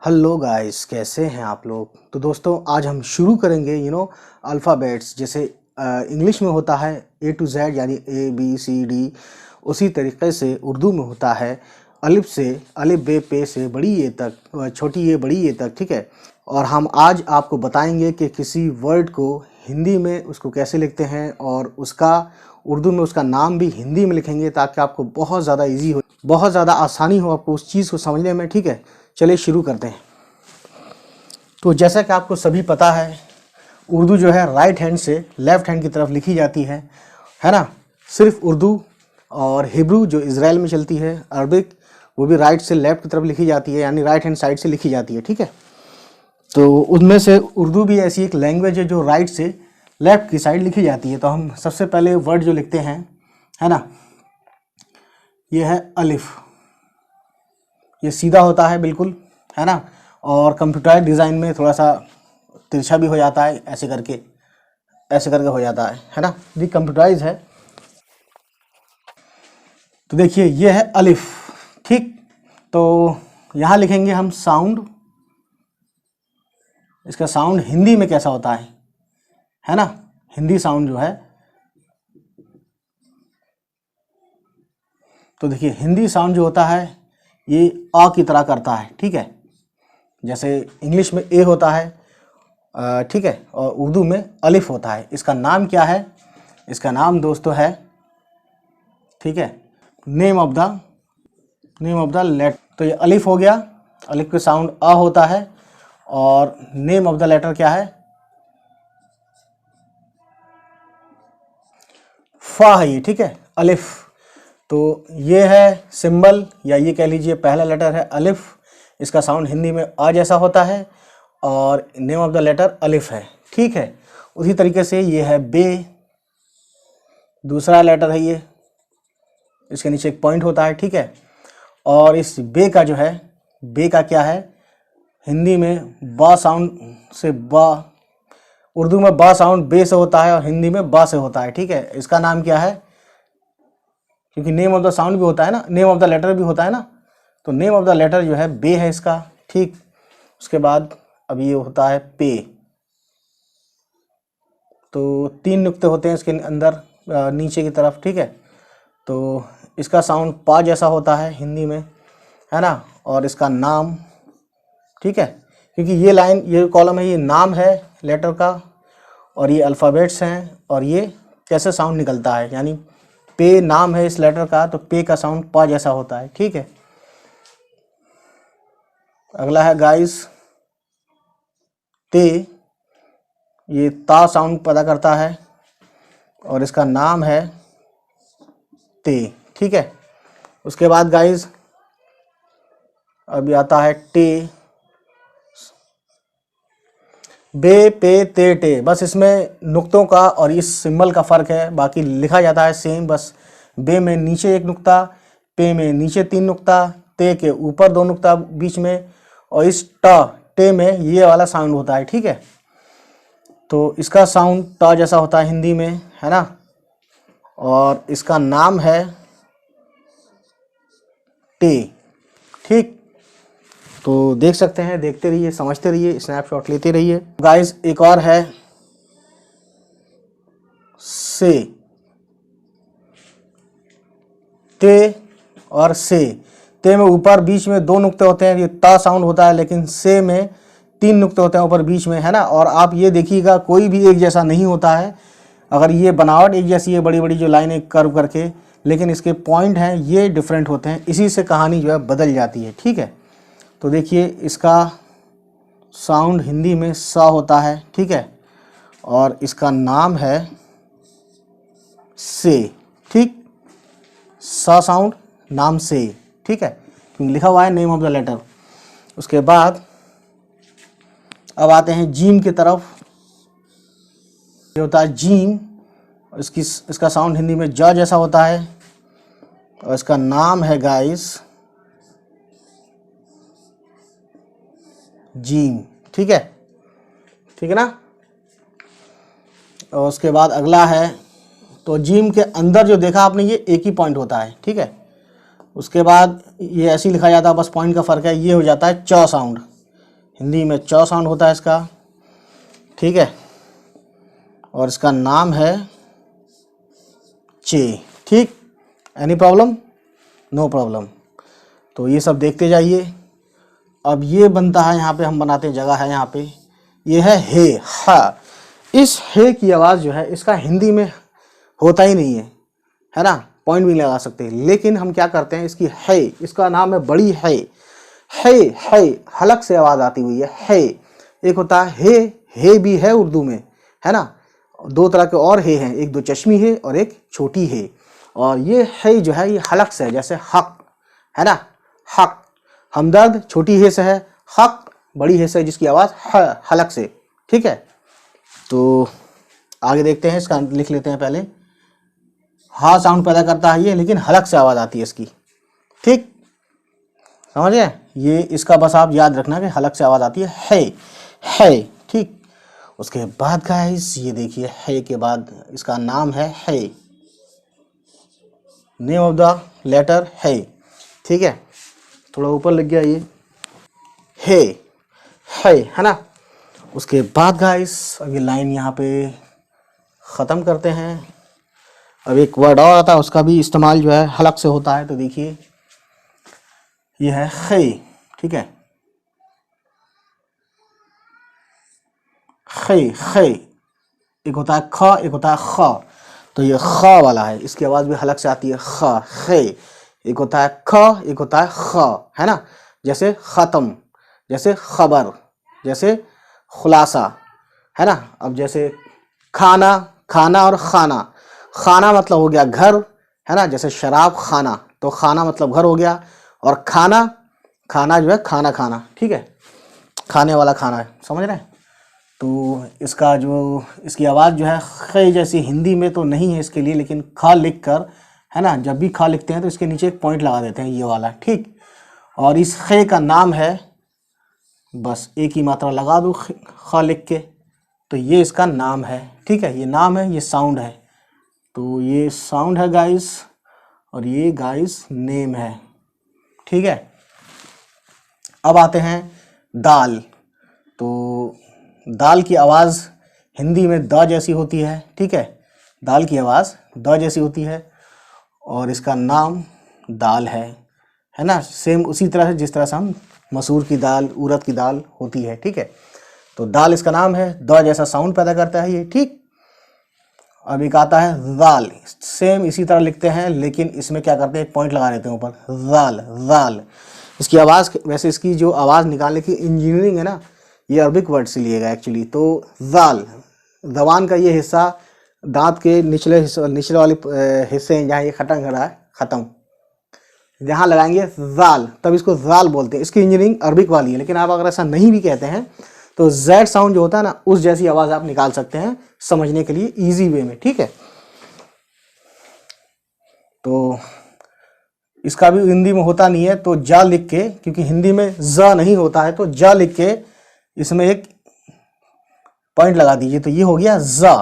Hello guys, कैसे हैं आप लोग। तो दोस्तों आज हम शुरू करेंगे अल्फ़ाबेट्स। जैसे इंग्लिश में होता है ए टू जेड यानी ए बी सी डी, उसी तरीके से उर्दू में होता है अलिफ से अलिफ बे पे से बड़ी ए तक, छोटी ए बड़ी ए तक। ठीक है। और हम आज आपको बताएंगे कि किसी वर्ड को हिंदी में उसको कैसे लिखते हैं और उसका उर्दू में उसका नाम भी हिंदी में लिखेंगे, ताकि आपको बहुत ज़्यादा इजी हो, बहुत ज़्यादा आसानी हो आपको उस चीज़ को समझने में। ठीक है, चलिए शुरू करते हैं। तो जैसा कि आपको सभी पता है, उर्दू जो है राइट हैंड से लेफ़्ट हैंड की तरफ लिखी जाती है ना। सिर्फ उर्दू और हिब्रू जो इज़राइल में चलती है, अरबिक, वो भी राइट से लेफ़्ट की तरफ लिखी जाती है, यानी राइट हैंड साइड से लिखी जाती है। ठीक है। तो उनमें से उर्दू भी ऐसी एक लैंग्वेज है जो राइट से लेफ़्ट की साइड लिखी जाती है। तो हम सबसे पहले वर्ड जो लिखते हैं, है ना, ये है अलिफ। ये सीधा होता है बिल्कुल, है ना, और कंप्यूटर डिज़ाइन में थोड़ा सा तिरछा भी हो जाता है, ऐसे करके हो जाता है ना। ये कंप्यूटराइज है। तो देखिए ये है अलिफ। ठीक, तो यहाँ लिखेंगे हम साउंड। इसका साउंड हिंदी में कैसा होता है ना। हिंदी साउंड जो है, तो देखिए हिंदी साउंड जो होता है ये आ की तरह करता है। ठीक है, जैसे इंग्लिश में ए होता है, ठीक है, और उर्दू में अलिफ होता है। इसका नाम क्या है? इसका नाम दोस्तों है, ठीक है, नेम ऑफ द लेटर। तो ये अलिफ हो गया, अलिफ का साउंड आ होता है, और नेम ऑफ द लेटर क्या है? फा है ये। ठीक है, अलिफ। तो ये है सिंबल, या ये कह लीजिए पहला लेटर है अलिफ। इसका साउंड हिंदी में आ जैसा होता है, और नेम ऑफ द लेटर अलिफ है। ठीक है। उसी तरीके से ये है बे, दूसरा लेटर है ये, इसके नीचे एक पॉइंट होता है। ठीक है, और इस बे का जो है, बे का क्या है? हिंदी में बा साउंड से बा, उर्दू में बा साउंड बे से होता है और हिंदी में बा से होता है। ठीक है, इसका नाम क्या है? क्योंकि नेम ऑफ द साउंड भी होता है ना, नेम ऑफ द लेटर भी होता है ना, तो नेम ऑफ द लेटर जो है बे है इसका। ठीक, उसके बाद अब ये होता है पे। तो 3 नुक्ते होते हैं इसके अंदर नीचे की तरफ। ठीक है, तो इसका साउंड पा जैसा होता है हिंदी में, है ना, और इसका नाम। ठीक है, क्योंकि ये लाइन, ये कॉलम है, ये नाम है लेटर का, और ये अल्फ़ाबेट्स हैं, और ये कैसे साउंड निकलता है, यानी पे नाम है इस लेटर का, तो पे का साउंड पा जैसा होता है। ठीक है, अगला है गाइस ते। ये ता साउंड पैदा करता है, और इसका नाम है ते। ठीक है, उसके बाद गाइस अभी आता है टे। बे पे ते टे, बस इसमें नुक्तों का और इस सिंबल का फ़र्क है, बाकी लिखा जाता है सेम। बस बे में नीचे 1 नुक्ता, पे में नीचे 3 नुक्ता, ते के ऊपर 2 नुक्ता बीच में, और इस टे में ये वाला साउंड होता है। ठीक है, तो इसका साउंड टा जैसा होता है हिंदी में, है ना, और इसका नाम है टे। ठीक, तो देख सकते हैं, देखते रहिए, समझते रहिए, स्नैपशॉट लेते रहिए। गाइस एक और है से। ते और से, ते में ऊपर बीच में 2 नुक्ते होते हैं, ये ता साउंड होता है, लेकिन से में 3 नुक्ते होते हैं ऊपर बीच में, है ना। और आप ये देखिएगा कोई भी एक जैसा नहीं होता है। अगर ये बनावट एक जैसी है, बड़ी बड़ी जो लाइनें कर्व करके, लेकिन इसके पॉइंट हैं ये डिफरेंट होते हैं, इसी से कहानी जो है बदल जाती है। ठीक है, तो देखिए इसका साउंड हिंदी में सा होता है। ठीक है, और इसका नाम है से। ठीक, सा साउंड, नाम से। ठीक है, क्योंकि लिखा हुआ है नेम ऑफ द लेटर। उसके बाद अब आते हैं जीम की तरफ। ये होता है जीम, इसका साउंड हिंदी में जा जैसा होता है, और इसका नाम है गाइस जीम। ठीक है ना। और उसके बाद अगला है, तो जीम के अंदर जो देखा आपने ये एक ही पॉइंट होता है। ठीक है, उसके बाद ये ऐसे ही लिखा जाता है, बस पॉइंट का फ़र्क है। ये हो जाता है च साउंड, हिंदी में च साउंड होता है इसका, ठीक है, और इसका नाम है चे, ठीक। Any problem? No problem. तो ये सब देखते जाइए। अब ये बनता है, यहाँ पे हम बनाते हैं, जगह है यहाँ पे, ये है हे, हा। इस हे की आवाज़ जो है इसका हिंदी में होता ही नहीं है ना, पॉइंट भी नहीं लगा सकते। लेकिन हम क्या करते हैं, इसकी है, इसका नाम है बड़ी है, है हलक से आवाज़ आती हुई है। एक होता है हे भी है उर्दू में, है ना, दो तरह के और हे हैं, एक दो चश्मी है और एक छोटी है। और ये है जो है ये हलक से है, जैसे हक है ना, हक। हमदर्द छोटी हे से है, हक बड़ी हे से, जिसकी आवाज़ हलक से, ठीक है। तो आगे देखते हैं, इसका लिख लेते हैं पहले। हा साउंड पैदा करता है ये, लेकिन हलक से आवाज़ आती है इसकी, ठीक, समझ गए। ये इसका बस आप याद रखना कि हलक से आवाज़ आती है, ठीक। उसके बाद गाइस ये देखिए, है के बाद इसका नाम है, नेम ऑफ द लेटर है, ठीक है। थोड़ा ऊपर लग गया ये, है ना। उसके बाद गाइस अब ये लाइन यहाँ पे ख़त्म करते हैं। अब एक वर्ड और आता है, उसका भी इस्तेमाल जो है हलक से होता है। तो देखिए ये है खे, ठीक है, खे। एक होता है ख, एक होता है ख। तो ये ख वाला है, इसकी आवाज़ भी हलक से आती है, खे। एक होता है ख, एक होता है ख, है ना, जैसे ख़त्म, जैसे खबर, जैसे खुलासा, है ना। अब जैसे खाना, खाना और खाना, खाना मतलब हो गया घर, है ना, जैसे शराब खाना, तो खाना मतलब घर हो गया। और खाना, खाना जो है खाना खाना, ठीक है, खाने वाला खाना है, समझ रहे हैं। तो इसका जो, इसकी आवाज़ जो है खे जैसी हिंदी में तो नहीं है इसके लिए, लेकिन खा लिख कर, है ना, जब भी खा लिखते हैं तो इसके नीचे एक पॉइंट लगा देते हैं, ये वाला, ठीक। और इस खे का नाम है, बस एक ही मात्रा लगा दो खा लिख के, तो ये इसका नाम है, ठीक है, ये नाम है, ये साउंड है। तो ये साउंड है गाइस, और ये गाइस नेम है, ठीक है। अब आते हैं दाल। तो दाल की आवाज़ हिंदी में द जैसी होती है, ठीक है, दाल की आवाज़ द जैसी होती है, और इसका नाम दाल है ना, सेम उसी तरह से जिस तरह से हम मसूर की दाल, उड़द की दाल होती है, ठीक है। तो दाल इसका नाम है, द जैसा साउंड पैदा करता है ये, ठीक। अब एक आता है दाल, सेम इसी तरह लिखते हैं, लेकिन इसमें क्या करते हैं, एक पॉइंट लगा देते हैं ऊपर, दाल, दाल। इसकी आवाज़, वैसे इसकी जो आवाज़ निकालने की इंजीनियरिंग है ना, ये अरबिक वर्ड से लिएगा एक्चुअली। तो दाल, जबान का ये हिस्सा, दांत के निचले हिस्से, निचले वाले हिस्से जहाँ ये खटंग खड़ा है, ख़त्म, जहाँ लगाएंगे दाल, तब इसको दाल बोलते हैं। इसकी इंजीनियरिंग अरबिक वाली है, लेकिन आप अगर ऐसा नहीं भी कहते हैं तो जेड साउंड जो होता है ना, उस जैसी आवाज़ आप निकाल सकते हैं समझने के लिए इजी वे में, ठीक है। तो इसका भी हिंदी में होता नहीं है, तो जा लिख के, क्योंकि हिंदी में ज नहीं होता है, तो जा लिख के इसमें एक पॉइंट लगा दीजिए, तो ये हो गया जा।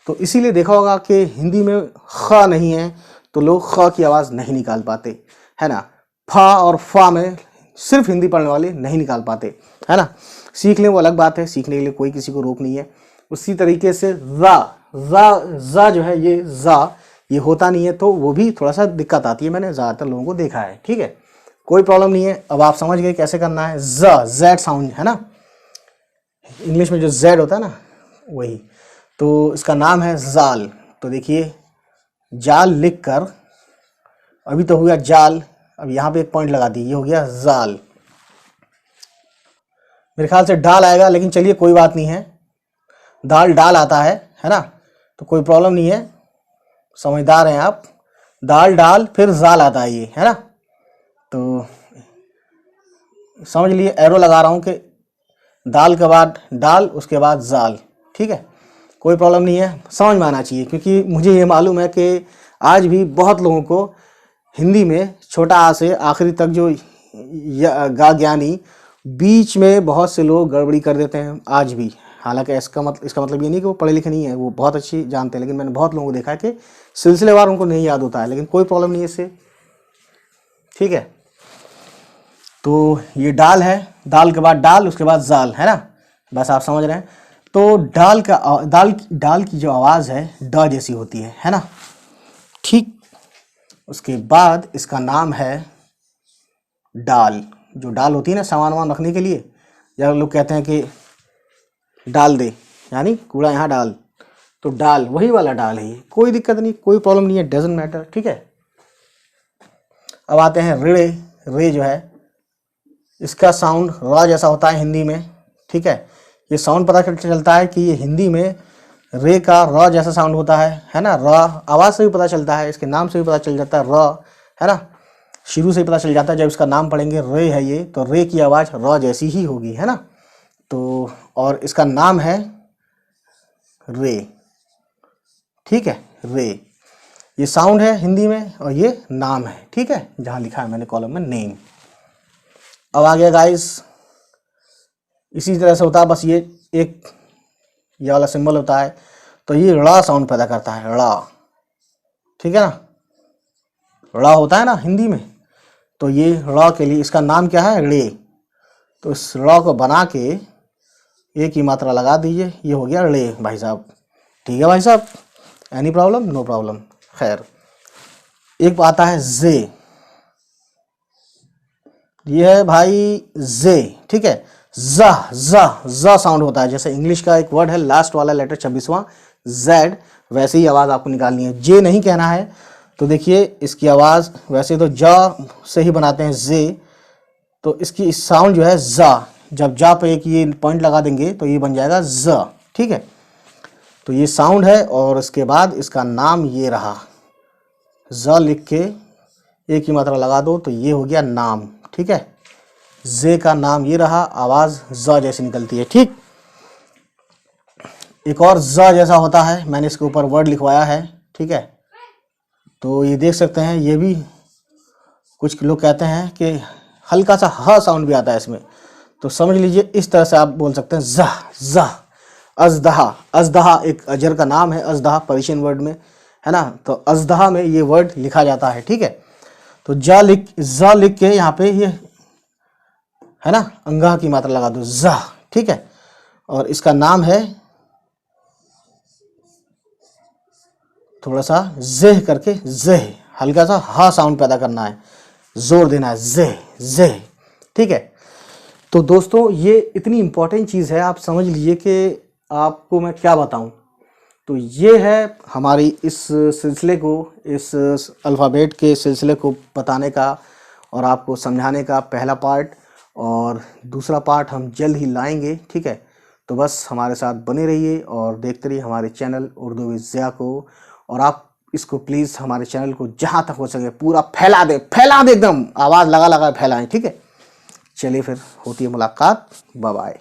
तो इसीलिए देखा होगा कि हिंदी में ख नहीं है तो लोग ख की आवाज़ नहीं निकाल पाते, है ना। फा और फा में सिर्फ हिंदी पढ़ने वाले नहीं निकाल पाते, है ना। सीख लें वो अलग बात है, सीखने के लिए कोई किसी को रोक नहीं है। उसी तरीके से जा जो है, ये जा ये होता नहीं है, तो वो भी थोड़ा सा दिक्कत आती है, मैंने ज़्यादातर लोगों को देखा है, ठीक है, कोई प्रॉब्लम नहीं है। अब आप समझ गए कैसे करना है। जेड साउंड है ना, इंग्लिश में जो जेड होता है ना, वही। तो इसका नाम है जाल। तो देखिए जाल लिख कर, अभी तो हो गया जाल, अब यहाँ पे एक पॉइंट लगा दी, ये हो गया जाल। मेरे ख्याल से डाल आएगा, लेकिन चलिए कोई बात नहीं है, दाल डाल आता है ना, तो कोई प्रॉब्लम नहीं है, समझदार हैं आप। दाल डाल फिर जाल आता है ये, है ना। तो समझ लिए, एरो लगा रहा हूँ कि दाल के बाद डाल, उसके बाद जाल, ठीक है, कोई प्रॉब्लम नहीं है, समझ में आना चाहिए। क्योंकि मुझे ये मालूम है कि आज भी बहुत लोगों को हिंदी में छोटा आ से आखिरी तक जो गा ज्ञानी, बीच में बहुत से लोग गड़बड़ी कर देते हैं आज भी। हालांकि इसका मतलब ये नहीं कि वो पढ़े लिखे नहीं है, वो बहुत अच्छी जानते हैं, लेकिन मैंने बहुत लोगों को देखा है कि सिलसिलेवार उनको नहीं याद होता है, लेकिन कोई प्रॉब्लम नहीं है इससे, ठीक है। तो ये डाल है, दाल के बाद डाल, उसके बाद जाल, है ना, बस आप समझ रहे हैं। तो डाल की जो आवाज़ है ड जैसी होती है ना, ठीक। उसके बाद इसका नाम है डाल। जो डाल होती है ना सामान वामान रखने के लिए, या लोग कहते हैं कि डाल दे, यानी कूड़ा यहाँ डाल, तो डाल वही वाला डाल है ये, कोई दिक्कत नहीं, कोई प्रॉब्लम नहीं है, डजेंट मैटर, ठीक है। अब आते हैं रे। रे जो है इसका साउंड र जैसा होता है हिंदी में, ठीक है। ये साउंड पता चलता है कि ये हिंदी में रे का र जैसा साउंड होता है ना। र आवाज़ से भी पता चलता है, इसके नाम से भी पता चल जाता है, र, है ना, शुरू से ही पता चल जाता है। जब इसका नाम पढ़ेंगे रे है ये, तो रे की आवाज़ र जैसी ही होगी, है ना। तो और इसका नाम है रे, ठीक है, रे। ये साउंड है हिंदी में और ये नाम है, ठीक है, जहाँ लिखा है मैंने कॉलम में नेम। अब आ गया गाइस, इसी तरह से होता है, बस ये एक ये वाला सिंबल होता है, तो ये ड़ा साउंड पैदा करता है, ड़ा, ठीक है ना, ड़ा होता है ना हिंदी में, तो ये ड़ा के लिए इसका नाम क्या है, रे। तो इस ड़ा को बना के एक ही मात्रा लगा दीजिए, ये हो गया रे भाई साहब, ठीक है भाई साहब, एनी प्रॉब्लम, नो प्रॉब्लम। खैर, एक आता है जे, ये है भाई जे, ठीक है। जा साउंड होता है, जैसे इंग्लिश का एक वर्ड है लास्ट वाला लेटर 26वां जेड, वैसे ही आवाज़ आपको निकालनी है, जे नहीं कहना है। तो देखिए इसकी आवाज़ वैसे तो जा से ही बनाते हैं जे, तो इसकी साउंड जो है जा, जब जा पे एक ये पॉइंट लगा देंगे तो ये बन जाएगा ज, ठीक है। तो ये साउंड है और इसके बाद इसका नाम ये रहा, ज लिख के एक ही मात्रा लगा दो तो ये हो गया नाम, ठीक है। जे का नाम ये रहा, आवाज़ ज जैसी निकलती है, ठीक। एक और ज जैसा होता है, मैंने इसके ऊपर वर्ड लिखवाया है, ठीक है। तो ये देख सकते हैं, ये भी कुछ लोग कहते हैं कि हल्का सा ह साउंड भी आता है इसमें, तो समझ लीजिए इस तरह से आप बोल सकते हैं ज़। अजदहा, अजदहा एक अजर का नाम है, अजदहा पर्शियन वर्ड में, है ना, तो अजदहा में ये वर्ड लिखा जाता है, ठीक है। तो ज लिख के यहाँ पे ये, है ना, अंगाह की मात्रा लगा दो, ज़, ठीक है। और इसका नाम है, थोड़ा सा जेह करके, जेह, हल्का सा हा साउंड पैदा करना है, जोर देना है, जेह, ठीक है। तो दोस्तों ये इतनी इम्पोर्टेंट चीज़ है, आप समझ लीजिए कि आपको मैं क्या बताऊं। तो ये है हमारी इस सिलसिले को, इस अल्फ़ाबेट के सिलसिले को बताने का और आपको समझाने का पहला पार्ट, और दूसरा पार्ट हम जल्द ही लाएंगे, ठीक है। तो बस हमारे साथ बने रहिए और देखते रहिए हमारे चैनल उर्दू विद ज़िया को, और आप इसको प्लीज़ हमारे चैनल को जहाँ तक हो सके पूरा फैला दे एकदम, आवाज़ लगा फैलाएं, ठीक है। चलिए फिर होती है मुलाकात, बाय बाय।